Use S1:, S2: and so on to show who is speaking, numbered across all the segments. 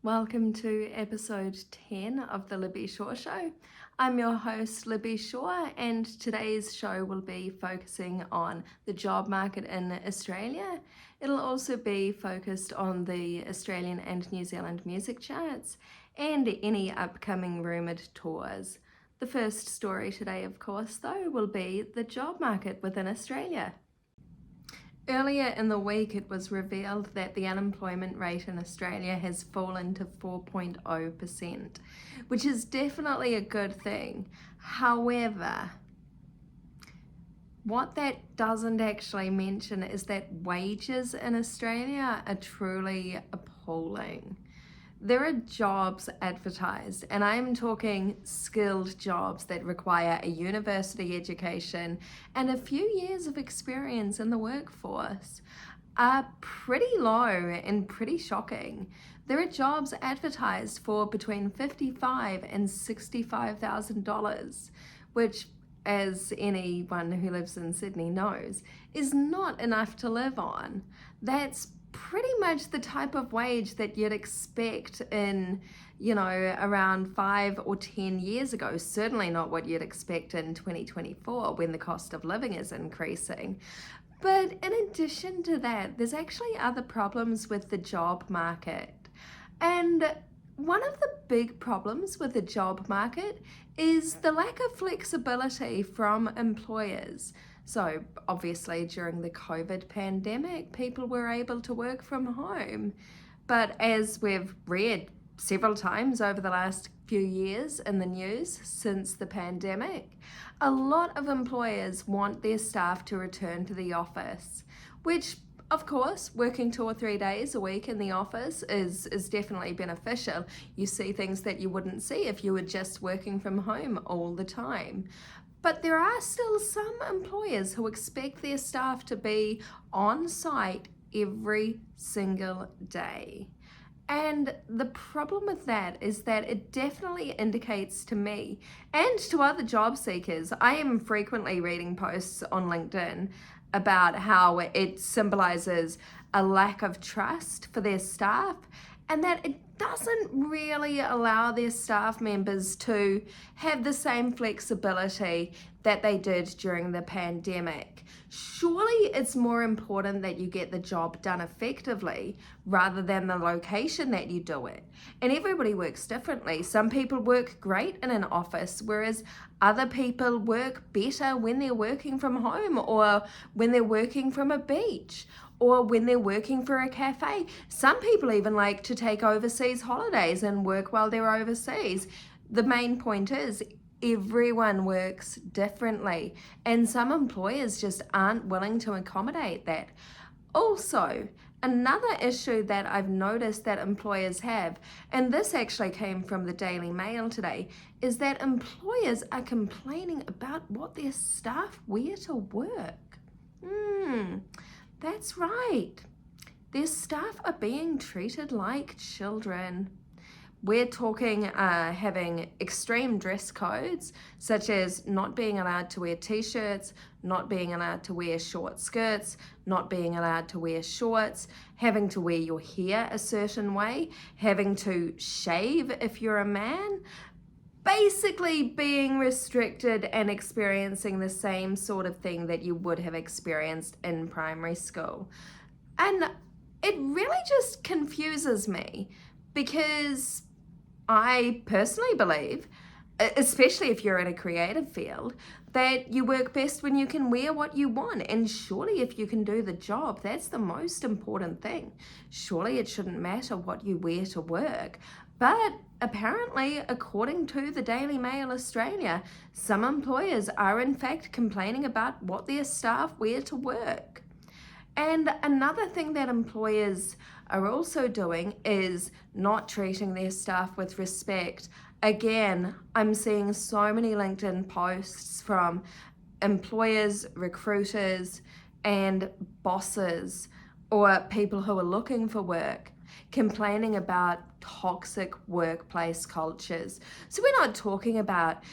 S1: Welcome to episode 10 of the Libby Shaw Show. I'm your host, Libby Shaw, and today's show will be focusing on the job market in Australia. It'll also be focused on the Australian and New Zealand music charts and any upcoming rumoured tours. The first story today, of course, though, will be the job market within Australia. Earlier in the week, it was revealed that the unemployment rate in Australia has fallen to 4.0%, which is definitely a good thing. However, what that doesn't actually mention is that wages in Australia are truly appalling. There are jobs advertised, and I'm talking skilled jobs that require a university education and a few years of experience in the workforce, are pretty low and pretty shocking. There are jobs advertised for between $55,000 and $65,000, which, as anyone who lives in Sydney knows, is not enough to live on. That's pretty much the type of wage that you'd expect in, around 5 or 10 years ago. Certainly not what you'd expect in 2024 when the cost of living is increasing. But in addition to that, there's actually other problems with the job market. And one of the big problems with the job market is the lack of flexibility from employers. So obviously during the COVID pandemic, people were able to work from home. But as we've read several times over the last few years in the news since the pandemic, a lot of employers want their staff to return to the office, which of course, working 2 or 3 days a week in the office is definitely beneficial. You see things that you wouldn't see if you were just working from home all the time. But there are still some employers who expect their staff to be on site every single day. And the problem with that is that it definitely indicates to me and to other job seekers. I am frequently reading posts on LinkedIn about how it symbolizes a lack of trust for their staff and that it doesn't really allow their staff members to have the same flexibility that they did during the pandemic. Surely it's more important that you get the job done effectively rather than the location that you do it. And everybody works differently. Some people work great in an office, whereas other people work better when they're working from home or when they're working from a beach or when they're working for a cafe. Some people even like to take overseas holidays and work while they're overseas. The main point is everyone works differently, and some employers just aren't willing to accommodate that. Also, another issue that I've noticed that employers have, and this actually came from the Daily Mail today, is that employers are complaining about what their staff wear to work. That's right. Their staff are being treated like children. We're talking having extreme dress codes, such as not being allowed to wear t-shirts, not being allowed to wear short skirts, not being allowed to wear shorts, having to wear your hair a certain way, having to shave if you're a man, basically being restricted and experiencing the same sort of thing that you would have experienced in primary school. And it really just confuses me because I personally believe, especially if you're in a creative field, that you work best when you can wear what you want. And surely if you can do the job, that's the most important thing. Surely it shouldn't matter what you wear to work. But apparently, according to the Daily Mail Australia, some employers are in fact complaining about what their staff wear to work. And another thing that employers are also doing is not treating their staff with respect. Again, I'm seeing so many LinkedIn posts from employers, recruiters, and bosses or people who are looking for work complaining about toxic workplace cultures. So we're not talking about,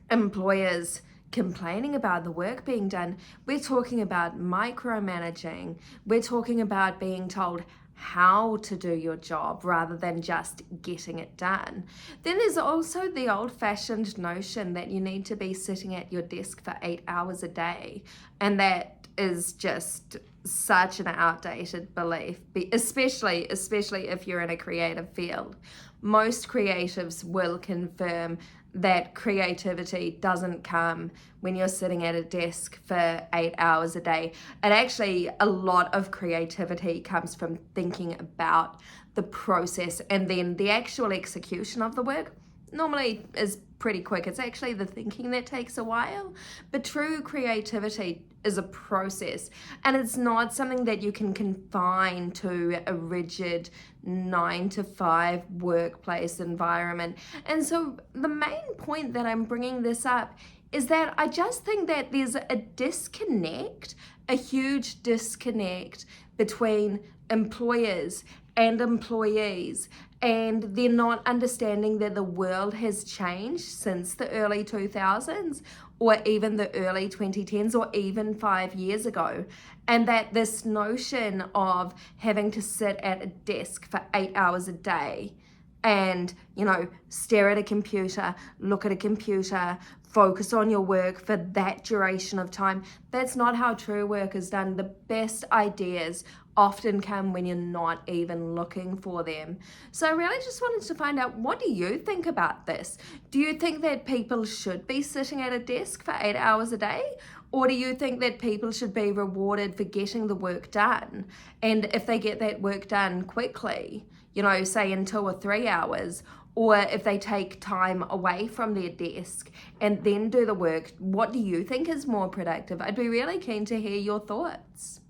S1: employers complaining about the work being done. We're talking about micromanaging. We're talking about being told how to do your job rather than just getting it done. Then there's also the old-fashioned notion that you need to be sitting at your desk for 8 hours a day, and that is just such an outdated belief, especially if you're in a creative field. Most creatives will confirm that creativity doesn't come when you're sitting at a desk for 8 hours a day. And actually, a lot of creativity comes from thinking about the process, and then the actual execution of the work normally is pretty quick. It's actually the thinking that takes a while. But true creativity is a process, and it's not something that you can confine to a rigid 9-to-5 workplace environment. And so the main point that I'm bringing this up is that I just think that there's a disconnect, a huge disconnect between employers and employees, and they're not understanding that the world has changed since the early 2000s or even the early 2010s or even 5 years ago, and that this notion of having to sit at a desk for 8 hours a day and, stare at a computer, look at a computer, focus on your work for that duration of time. That's not how true work is done. The best ideas often come when you're not even looking for them. So I really just wanted to find out, what do you think about this? Do you think that people should be sitting at a desk for 8 hours a day? Or do you think that people should be rewarded for getting the work done? And if they get that work done quickly, say in 2 or 3 hours, or if they take time away from their desk and then do the work, what do you think is more productive? I'd be really keen to hear your thoughts.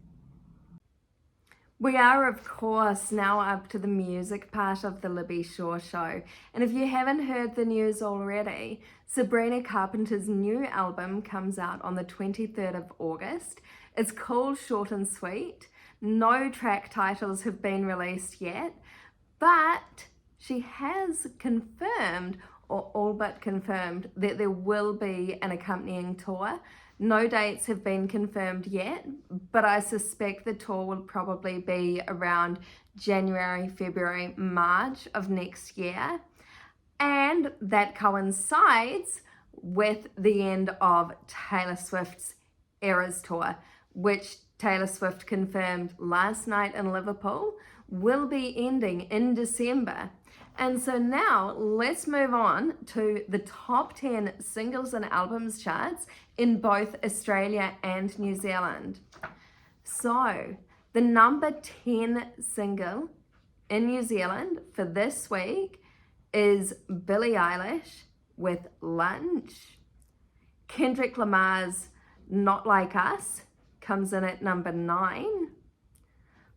S1: We are, of course, now up to the music part of the Libby Shaw Show. And if you haven't heard the news already, Sabrina Carpenter's new album comes out on the 23rd of August. It's called Short and Sweet. No track titles have been released yet, but she has confirmed, or all but confirmed, that there will be an accompanying tour. No dates have been confirmed yet, but I suspect the tour will probably be around January, February, March of next year. And that coincides with the end of Taylor Swift's Eras Tour, which Taylor Swift confirmed last night in Liverpool will be ending in December. And so now let's move on to the top 10 singles and albums charts in both Australia and New Zealand. So the number 10 single in New Zealand for this week is Billie Eilish with Lunch. Kendrick Lamar's Not Like Us comes in at number 9.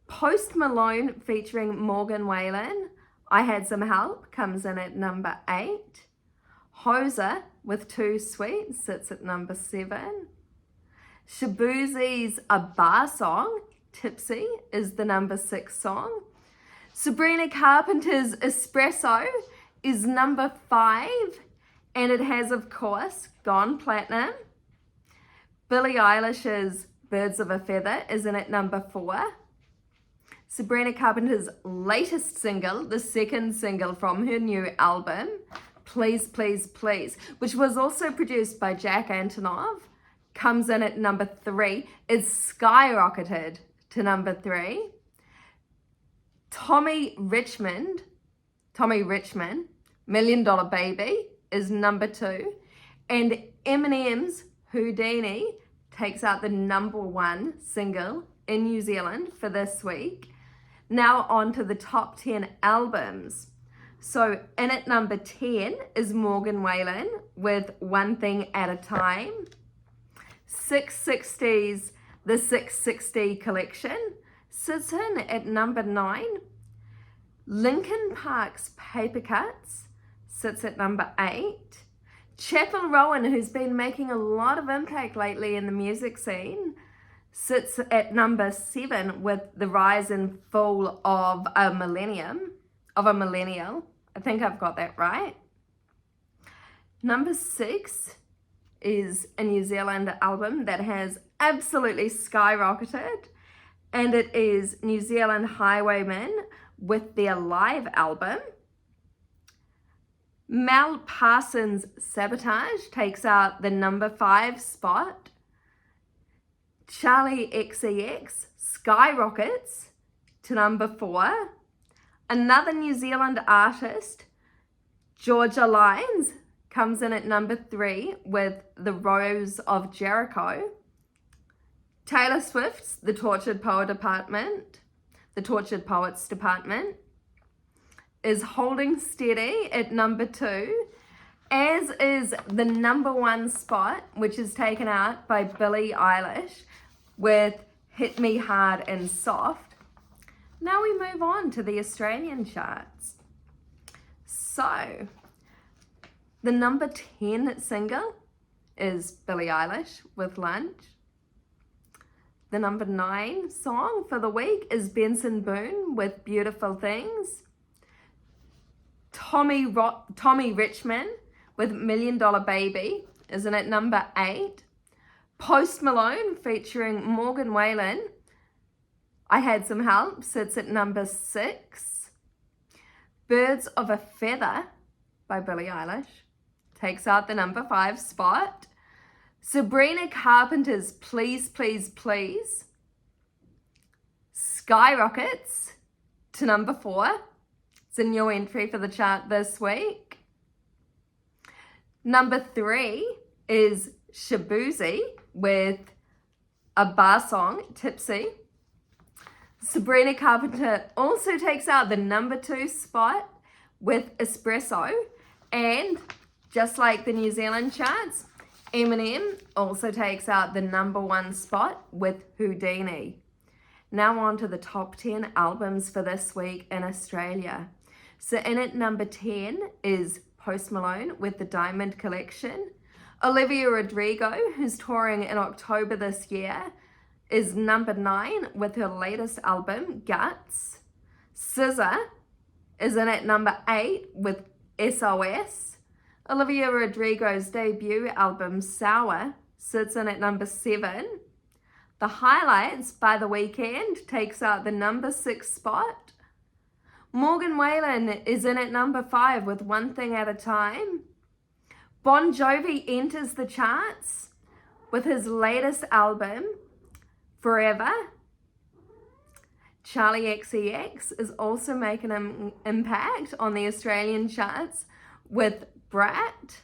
S1: Post Malone featuring Morgan Wallen, I Had Some Help, comes in at number 8. Hoser with Too Sweet sits at number 7. Shabuzi's A Bar Song, Tipsy, is the number 6 song. Sabrina Carpenter's Espresso is number 5, and it has, of course, gone platinum. Billie Eilish's Birds of a Feather is in at number 4. Sabrina Carpenter's latest single, the second single from her new album, Please, Please, Please, which was also produced by Jack Antonoff, comes in at number 3. It's skyrocketed to number 3. Tommy Richmond, Million Dollar Baby, is number 2. And Eminem's Houdini takes out the number 1 single in New Zealand for this week. Now on to the top 10 albums. So in at number 10 is Morgan Wallen with One Thing at a Time. 660's The 660 Collection sits in at number 9. Linkin Park's Paper Cuts sits at number 8. Chappell Rowan, who's been making a lot of impact lately in the music scene, sits at number 7 with The Rise and Fall of a Millennial. I think I've got that right. Number 6 is a New Zealand album that has absolutely skyrocketed. and it is New Zealand Highwaymen with their live album. Mel Parsons' Sabotage takes out the number 5 spot. Charlie XCX skyrockets to number 4. Another New Zealand artist, Georgia Lines, comes in at number 3 with The Rose of Jericho. Taylor Swift's The Tortured Poets Department is holding steady at number 2, as is the number 1 spot, which is taken out by Billie Eilish with Hit Me Hard and Soft. Now we move on to the Australian charts. So, the number 10 single is Billie Eilish with Lunch. The number 9 song for the week is Benson Boone with Beautiful Things. Tommy Richmond with $1 Million Baby is in at number 8. Post Malone featuring Morgan Wallen, I Had Some Help, sits at number 6. Birds of a Feather by Billie Eilish takes out the number 5 spot. Sabrina Carpenter's Please, Please, Please skyrockets to number 4. It's a new entry for the chart this week. Number 3 is Shabuzi with a bar song, Tipsy. Sabrina Carpenter also takes out the number 2 spot with Espresso. And just like the New Zealand charts, Eminem also takes out the number 1 spot with Houdini. Now on to the top 10 albums for this week in Australia. So in at number 10 is Post Malone with the Diamond Collection. Olivia Rodrigo, who's touring in October this year, is number 9 with her latest album, Guts. SZA is in at number 8 with SOS. Olivia Rodrigo's debut album, Sour, sits in at number 7. The Highlights by The Weeknd takes out the number 6 spot. Morgan Wallen is in at number 5 with One Thing at a Time. Bon Jovi enters the charts with his latest album, Forever. Charlie XCX is also making an impact on the Australian charts with Brat.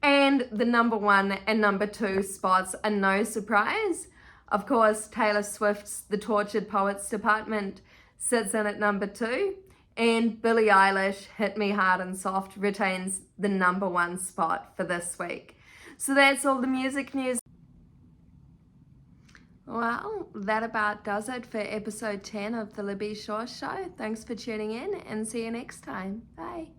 S1: And the number 1 and number 2 spots are no surprise. Of course, Taylor Swift's The Tortured Poets Department sits in at number 2. And Billie Eilish, Hit Me Hard and Soft, retains the number 1 spot for this week. So that's all the music news. Well, that about does it for episode 10 of the Libby Shaw Show. Thanks for tuning in and see you next time. Bye.